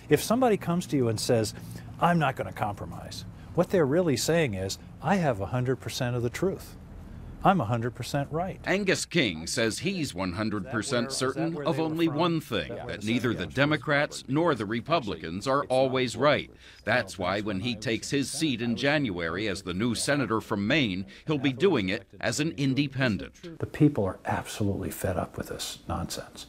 If somebody comes to you and says, I'm not going to compromise, what they're really saying is, I have 100% of the truth. I'm 100% right. Angus King says he's 100% certain of only one thing, that neither the Democrats nor the Republicans are always right. That's why when he takes his seat in January as the new senator from Maine, he'll be doing it as an independent. The people are absolutely fed up with this nonsense.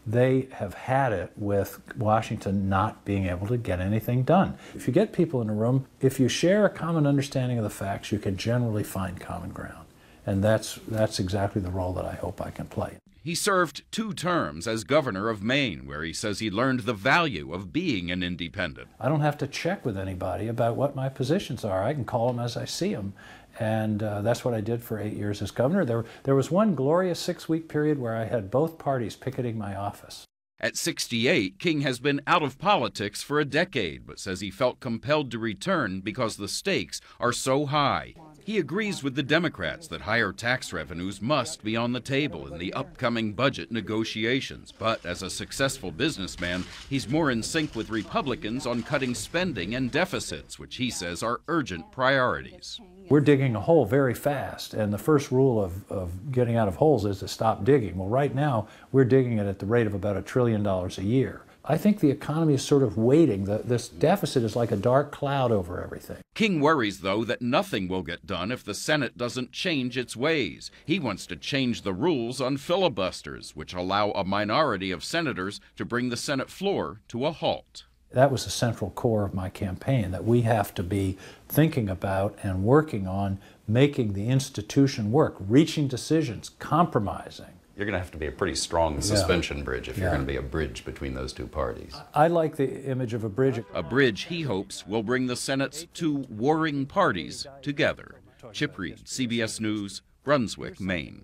They have had it with Washington not being able to get anything done. If you get people in a room, if you share a common understanding of the facts, you can generally find common ground. And that's exactly the role that I hope I can play. He served 2 terms as governor of Maine, where he says he learned the value of being an independent. I don't have to check with anybody about what my positions are. I can call them as I see them. And that's what I did for 8 years as governor. There was one glorious 6-week period where I had both parties picketing my office. At 68, King has been out of politics for a decade, but says he felt compelled to return because the stakes are so high. He agrees with the Democrats that higher tax revenues must be on the table in the upcoming budget negotiations. But as a successful businessman, he's more in sync with Republicans on cutting spending and deficits, which he says are urgent priorities. We're digging a hole very fast, and the first rule of getting out of holes is to stop digging. Well, right now, we're digging it at the rate of about $1 trillion a year. I think the economy is sort of waiting. This deficit is like a dark cloud over everything. King worries, though, that nothing will get done if the Senate doesn't change its ways. He wants to change the rules on filibusters, which allow a minority of senators to bring the Senate floor to a halt. That was the central core of my campaign, that we have to be thinking about and working on making the institution work, reaching decisions, compromising. You're going to have to be a pretty strong suspension bridge if you're going to be a bridge between those 2 parties. I like the image of a bridge. A bridge he hopes will bring the Senate's 2 warring parties together. Chip Reid, CBS News, Brunswick, Maine.